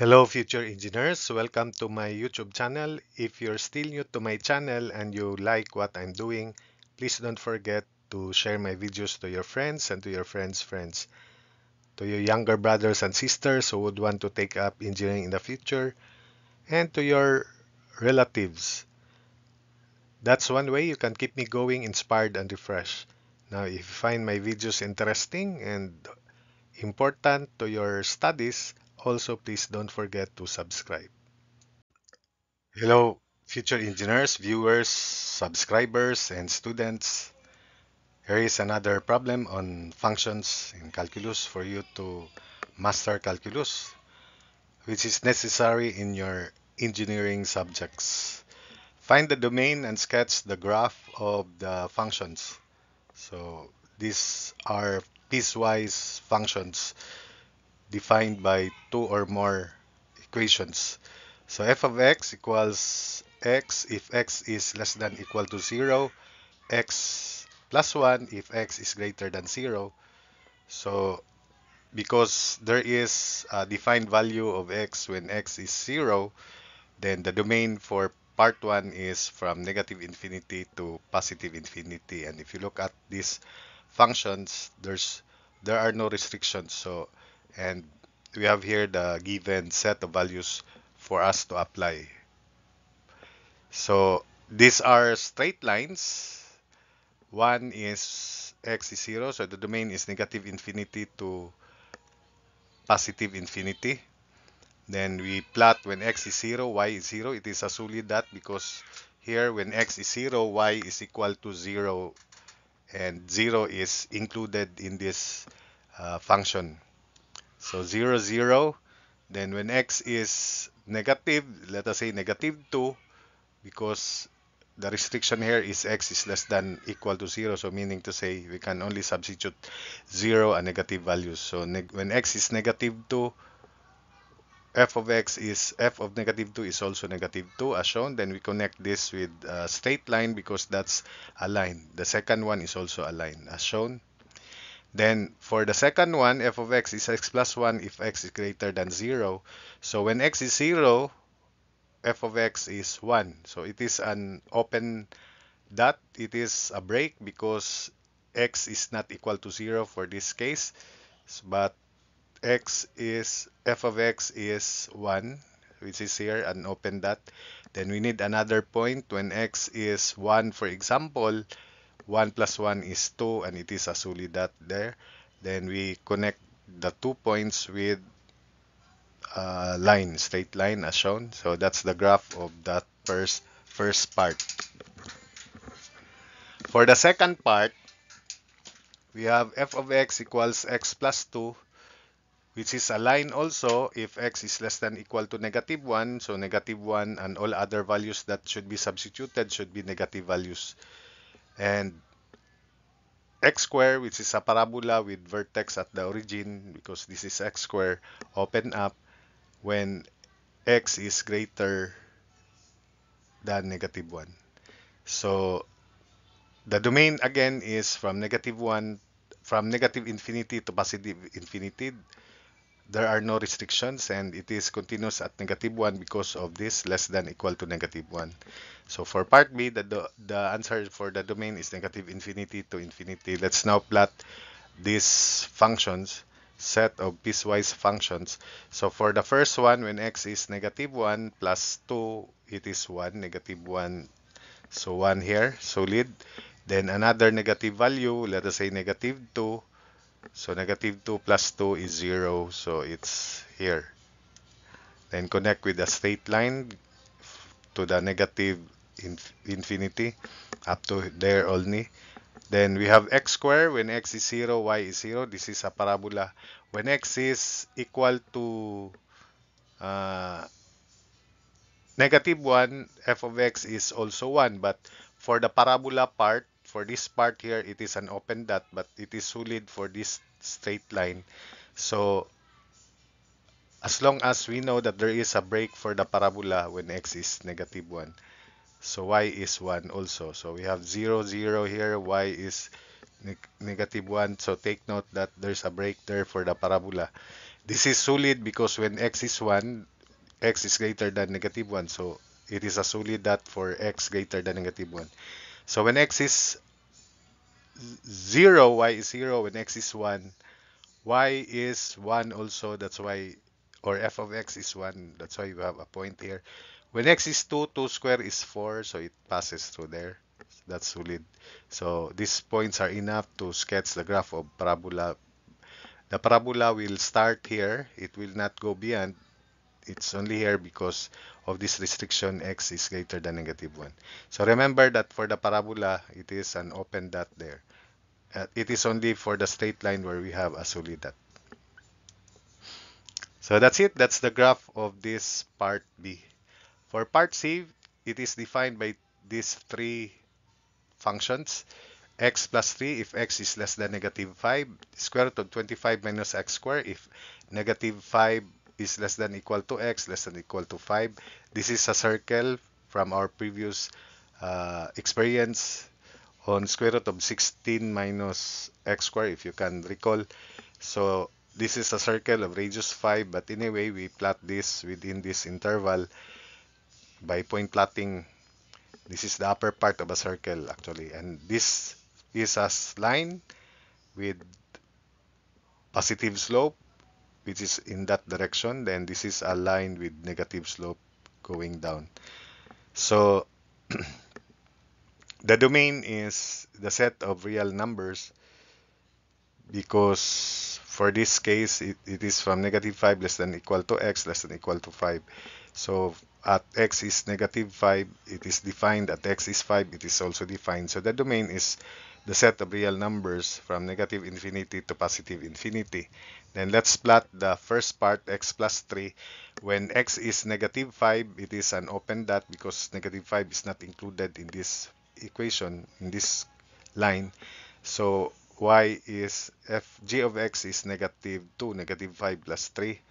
Hello future engineers, welcome to my YouTube channel. If you're still new to my channel and you like what I'm doing, please don't forget to share my videos to your friends and to your friends' friends. To your younger brothers and sisters who would want to take up engineering in the future, and to your relatives. That's one way you can keep me going, inspired and refreshed. Now, if you find my videos interesting and important to your studies, also please don't forget to subscribe. Hello, future engineers, viewers, subscribers, and students. Here is another problem on functions in calculus for you to master calculus, which is necessary in your engineering subjects. Find the domain and sketch the graph of the functions. So these are piecewise functions defined by two or more equations. So f of x equals x if x is less than equal to 0, x plus 1 if x is greater than 0. So because there is a defined value of x when x is 0, then the domain for part 1 is from negative infinity to positive infinity. And if you look at these functions, there are no restrictions. And we have here the given set of values for us to apply. So these are straight lines. One is x is 0, so the domain is negative infinity to positive infinity. Then we plot when x is 0, y is 0. It is a solid dot because here when x is 0, y is equal to 0 and 0 is included in this function. So 0, 0. Then when x is negative, let us say negative 2, because the restriction here is x is less than equal to 0, so meaning to say we can only substitute 0 and negative values. So when x is negative 2, f of negative 2 is also negative 2 as shown. Then we connect this with a straight line because that's a line. The second one is also a line as shown. Then for the second one, f of x is x plus 1 if x is greater than 0. So when x is 0, f of x is 1. So it is an open dot. It is a break because x is not equal to 0 for this case. But f of x is 1, which is here an open dot. Then we need another point when x is 1, for example. 1 plus 1 is 2, and it is a solid dot there. Then we connect the 2 points with a line, straight line as shown. So that's the graph of that first part. For the second part, we have f of x equals x plus 2, which is a line also if x is less than equal to negative 1. So negative 1 and all other values that should be substituted should be negative values. And x square, which is a parabola with vertex at the origin, because this is x square, open up when x is greater than negative 1. So the domain again is from negative infinity to positive infinity. There are no restrictions, and it is continuous at negative 1 because of this less than equal to negative 1. So for part B, the answer for the domain is negative infinity to infinity. Let's now plot these functions, set of piecewise functions. So for the first one, when x is negative 1 plus 2, it is 1, negative 1. So 1 here, solid. Then another negative value, let us say negative 2. So negative 2 plus 2 is 0, so it's here. Then connect with a straight line to the negative infinity up to there only. Then we have x squared when x is 0, y is 0. This is a parabola. When x is equal to uh, negative 1, f of x is also 1. But for the parabola part, for this part here, it is an open dot, but it is solid for this straight line. So as long as we know that there is a break for the parabola when x is negative 1. So y is 1 also. So we have 0, 0 here, y is negative 1. So take note that there's a break there for the parabola. This is solid because when x is 1, x is greater than -1. So it is a solid dot for x greater than -1. So when x is 0, y is 0. When x is 1, y is 1 also. That's why, or f of x is 1. That's why you have a point here. When x is 2, 2 square is 4. So it passes through there. That's solid. So these points are enough to sketch the graph of parabola. The parabola will start here. It will not go beyond. It's only here because of this restriction, x is greater than -1. So remember that for the parabola, it is an open dot there. It is only for the straight line where we have a solid dot. So that's it. That's the graph of this part B. For part C, it is defined by these three functions. X plus 3 if x is less than -5. Square root of 25 minus x squared if -5 is less than equal to x, less than equal to 5. This is a circle from our previous experience on square root of 16 minus x squared, if you can recall. So this is a circle of radius 5, but anyway, we plot this within this interval by point plotting. This is the upper part of a circle actually, and this is a line with positive slope, which is in that direction. Then this is a line with negative slope going down. So the domain is the set of real numbers, because for this case it is from -5 less than equal to x less than equal to 5. So at x is -5, it is defined. At x is 5, it is also defined. So the domain is the set of real numbers from -infinity to +infinity. Then let's plot the first part, x plus 3. When x is -5, it is an open dot because -5 is not included in this equation, in this line. So y is g of x is -2, -5 plus 3.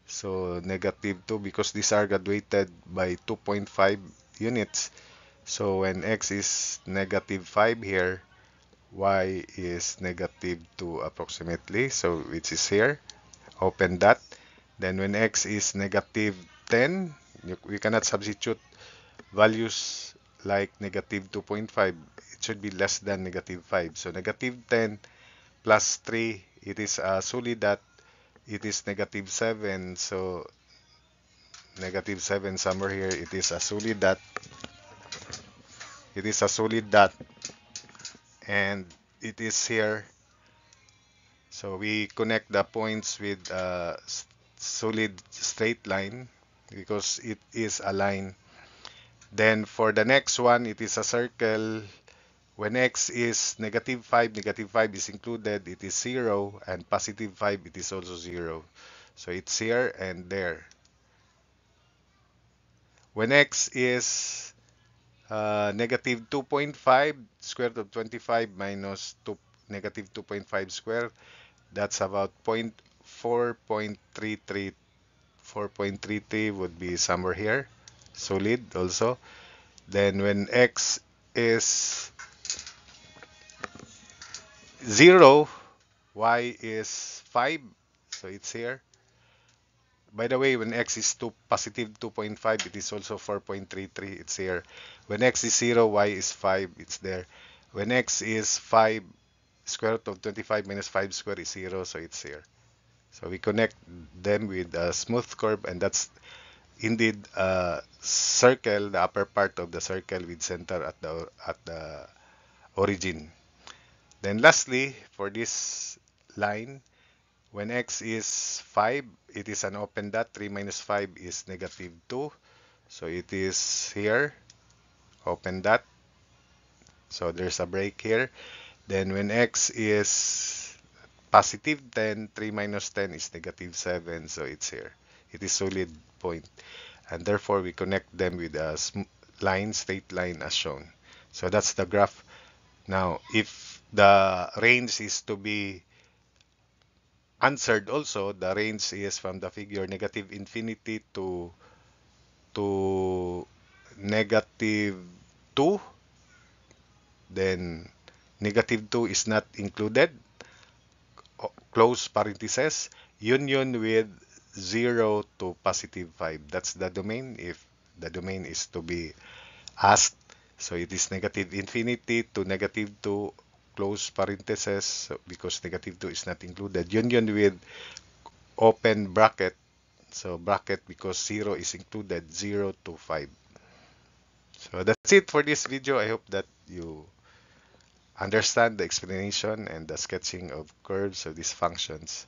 So -2, because these are graduated by 2.5 units. So when x is -5 here, y is -2 approximately. So which is here, open dot. Then when x is -10, we cannot substitute values like -2.5. It should be less than -5. So -10 plus 3, it is a solid dot. It is -7. So -7 somewhere here, it is a solid dot. It is a solid dot, and it is here. So we connect the points with a solid straight line because it is a line. Then for the next one, it is a circle. When x is -5, -5 is included, it is 0, and +5, it is also 0. So it's here and there. When x is -2.5, square root of 25 minus -2.5 square, that's about 4.33. 4.33 would be somewhere here, solid also. Then when x is 0, y is 5, so it's here. By the way, when x is +2.5, it is also 4.33, it's here. When x is 0, y is 5, it's there. When x is 5, square root of 25 minus 5 square is 0, so it's here. So we connect them with a smooth curve, and that's indeed a circle, the upper part of the circle with center at the origin. Then lastly, for this line, when x is 5, it is an open dot. 3 minus 5 is -2. So it is here, open dot. So there's a break here. Then when x is +10, 3 minus 10 is -7. So it's here. It is solid point. And therefore, we connect them with a line, straight line as shown. So that's the graph. Now, if the range is to be answered also, the range is from the figure -infinity to -2. Then -2 is not included, close parentheses, union with 0 to positive 5. That's the domain if the domain is to be asked. So it is negative infinity to negative 2 close parenthesis, so because negative 2 is not included. Union with open bracket. So bracket because 0 is included, 0 to 5. So that's it for this video. I hope that you understand the explanation and the sketching of curves of these functions.